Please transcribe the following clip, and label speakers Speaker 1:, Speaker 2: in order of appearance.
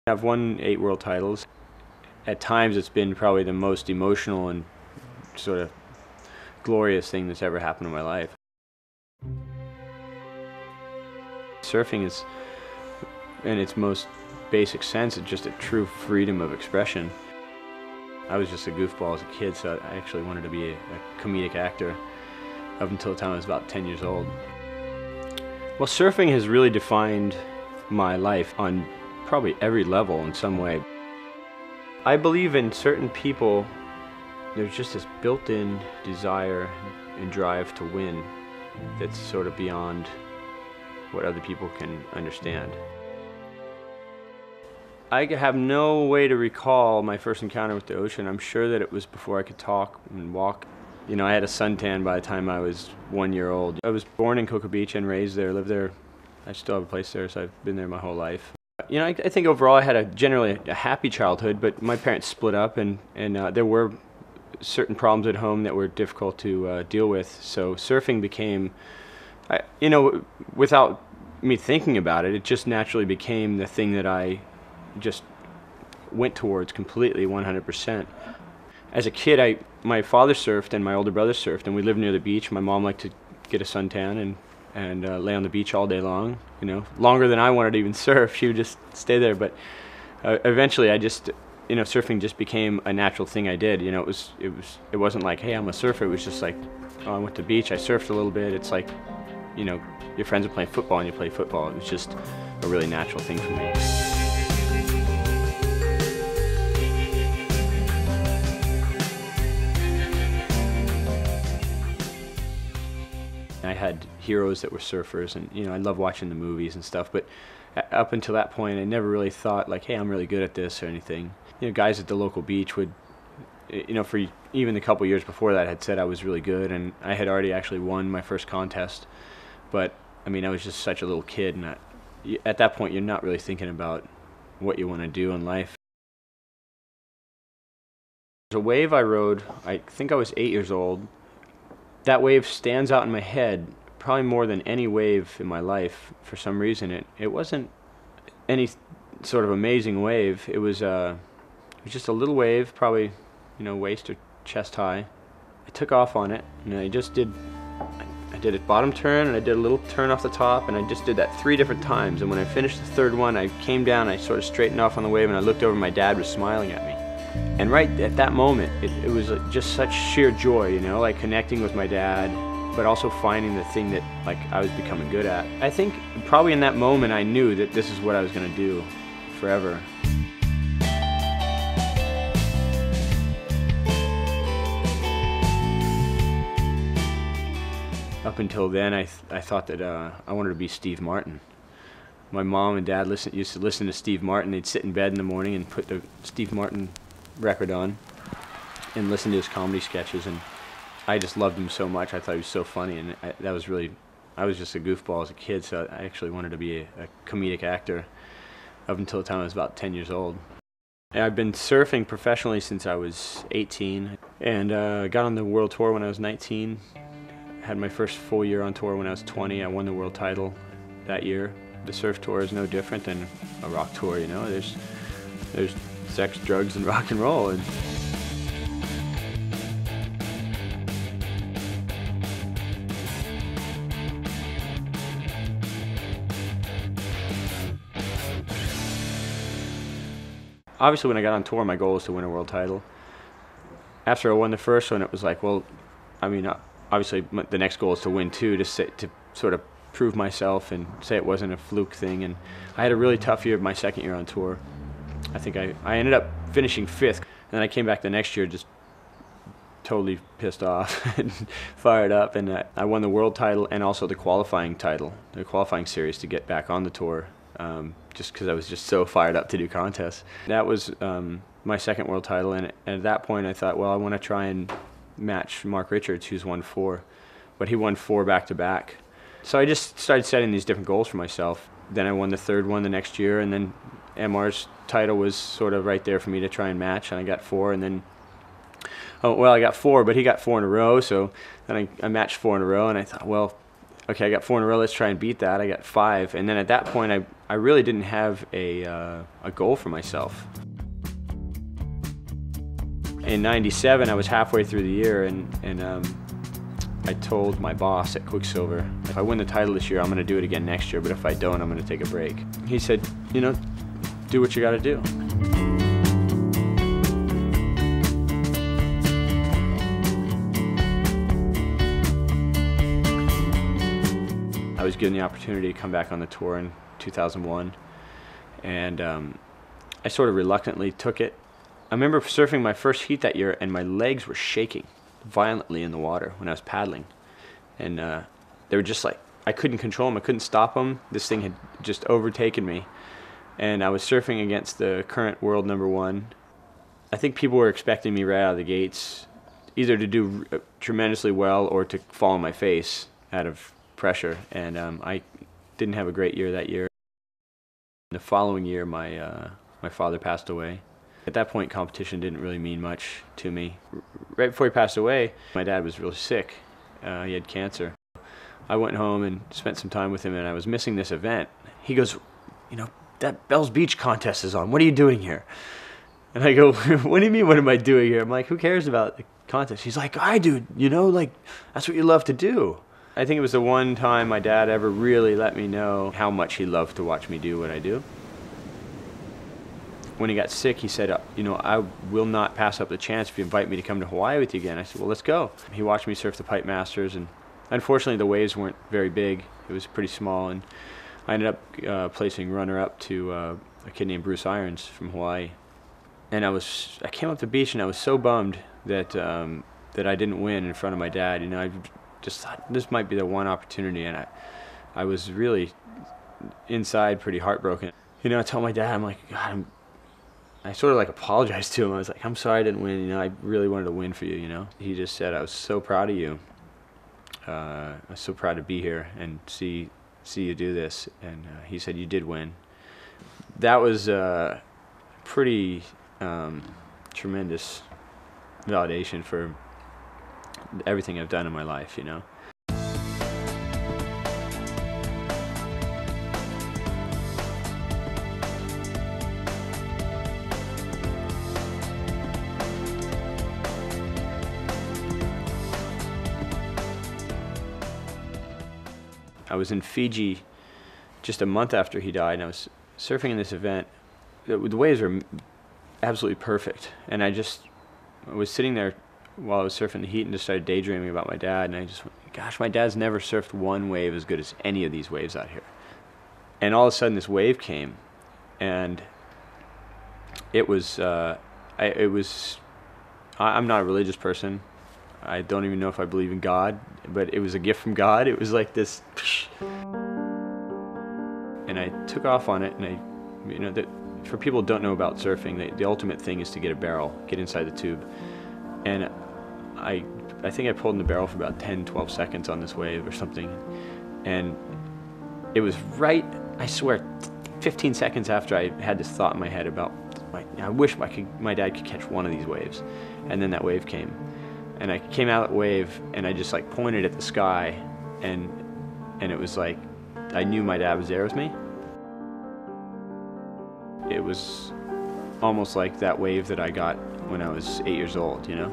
Speaker 1: I've won 8 world titles. At times it's been probably the most emotional and sort of glorious thing that's ever happened in my life. Surfing is, in its most basic sense, it's just a true freedom of expression. I was just a goofball as a kid, so I actually wanted to be a comedic actor up until the time I was about 10 years old. Well, surfing has really defined my life on probably every level in some way. I believe in certain people, there's just this built-in desire and drive to win that's sort of beyond what other people can understand. I have no way to recall my first encounter with the ocean. I'm sure that it was before I could talk and walk. You know, I had a suntan by the time I was 1 year old. I was born in Cocoa Beach and raised there, lived there. I still have a place there, so I've been there my whole life. You know, I think overall I had generally a happy childhood, but my parents split up and there were certain problems at home that were difficult to deal with. So surfing became, you know, without me thinking about it, it just naturally became the thing that I just went towards completely, 100%. As a kid, my father surfed and my older brother surfed, and we lived near the beach. My mom liked to get a suntan and lay on the beach all day long, you know, longer than I wanted to even surf. She would just stay there, but eventually I just, you know, surfing just became a natural thing I did. You know, it wasn't like, hey, I'm a surfer. It was just like, oh, I went to the beach, I surfed a little bit. It's like, you know, your friends are playing football and you play football. It was just a really natural thing for me. I had heroes that were surfers, and you know, I love watching the movies and stuff, but up until that point I never really thought like, hey, I'm really good at this or anything. You know, guys at the local beach would, you know, for even a couple years before that had said I was really good, and I had already actually won my first contest, but I mean, I was just such a little kid, and at that point you're not really thinking about what you want to do in life. There's a wave I rode, I think I was 8 years old. That wave stands out in my head probably more than any wave in my life. For some reason, it wasn't any sort of amazing wave. It was just a little wave, probably, you know, waist or chest high. I took off on it, and I did a bottom turn, and I did a little turn off the top, and I just did that 3 different times. And when I finished the third one, I came down, I sort of straightened off on the wave, and I looked over, and my dad was smiling at me. And right at that moment, it was just such sheer joy, you know, like connecting with my dad, but also finding the thing that like I was becoming good at. I think probably in that moment I knew that this is what I was going to do forever. Up until then, I thought that I wanted to be Steve Martin. My mom and dad used to listen to Steve Martin. They'd sit in bed in the morning and put the Steve Martin record on and listen to his comedy sketches, and I just loved him so much. I thought he was so funny, and I was just a goofball as a kid, so I actually wanted to be a comedic actor up until the time I was about 10 years old. And I've been surfing professionally since I was 18, and got on the world tour when I was 19. Had my first full year on tour when I was 20. I won the world title that year. The surf tour is no different than a rock tour, you know. There's sex, drugs, and rock and roll. And obviously, when I got on tour, my goal was to win a world title. After I won the first one, it was like, well, I mean, obviously, the next goal is to win two, to sort of prove myself and say it wasn't a fluke thing. And I had a really tough year, my second year on tour. I think I ended up finishing 5th, and then I came back the next year just totally pissed off and fired up, and I won the world title and also the qualifying series to get back on the tour, just because I was just so fired up to do contests. That was my second world title, and at that point I thought, well, I want to try and match Mark Richards, who's won 4, but he won 4 back-to-back. So I just started setting these different goals for myself. Then I won the 3rd one the next year, and then MR's title was sort of right there for me to try and match, and I got 4, and then, oh, well, I got 4, but he got 4 in a row, so then I matched 4 in a row, and I thought, well, okay, I got 4 in a row, let's try and beat that. I got 5, and then at that point I I really didn't have a goal for myself. In '97, I was halfway through the year, and I told my boss at Quicksilver, if I win the title this year, I'm going to do it again next year, but if I don't, I'm going to take a break. He said, you know, do what you got to do. I was given the opportunity to come back on the tour in 2001, and I sort of reluctantly took it. I remember surfing my first heat that year, and my legs were shaking violently in the water when I was paddling, and they were just like, I couldn't control them, I couldn't stop them. This thing had just overtaken me, and I was surfing against the current world #1. I think people were expecting me right out of the gates either to do tremendously well or to fall on my face out of pressure, and I didn't have a great year that year. The following year, my father passed away. At that point, competition didn't really mean much to me. Right before he passed away, my dad was really sick. He had cancer. I went home and spent some time with him, and I was missing this event. He goes, you know, that Bell's Beach contest is on. What are you doing here? And I go, what do you mean, what am I doing here? I'm like, who cares about the contest? He's like, I do, you know, like, that's what you love to do. I think it was the one time my dad ever really let me know how much he loved to watch me do what I do. When he got sick, he said, you know, I will not pass up the chance if you invite me to come to Hawaii with you again. I said, well, let's go. He watched me surf the Pipe Masters, and unfortunately the waves weren't very big. It was pretty small, and I ended up placing runner-up to a kid named Bruce Irons from Hawaii. And I came up the beach, and I was so bummed that that I didn't win in front of my dad. You know, I just thought this might be the one opportunity, and I was really inside pretty heartbroken. You know, I told my dad, I'm like, God, I sort of like apologized to him. I was like, I'm sorry I didn't win. You know, I really wanted to win for you. You know, he just said, I was so proud of you. I was so proud to be here and see you do this. And he said, you did win. That was pretty tremendous validation for everything I've done in my life, you know. I was in Fiji just a month after he died, and I was surfing in this event. The waves were absolutely perfect, and I was sitting there while I was surfing the heat and just started daydreaming about my dad, and I just went, gosh, my dad's never surfed one wave as good as any of these waves out here. And all of a sudden this wave came, and it was, I'm not a religious person. I don't even know if I believe in God, but it was a gift from God. It was like this, and I took off on it, and you know, for people who don't know about surfing, the ultimate thing is to get a barrel, get inside the tube. And I think I pulled in the barrel for about 10, 12 seconds on this wave or something. And it was right, I swear, 15 seconds after I had this thought in my head about, I wish my dad could catch one of these waves. And then that wave came. And I came out of that wave, and I just like pointed at the sky, and it was like, I knew my dad was there with me. It was almost like that wave that I got when I was 8 years old, you know?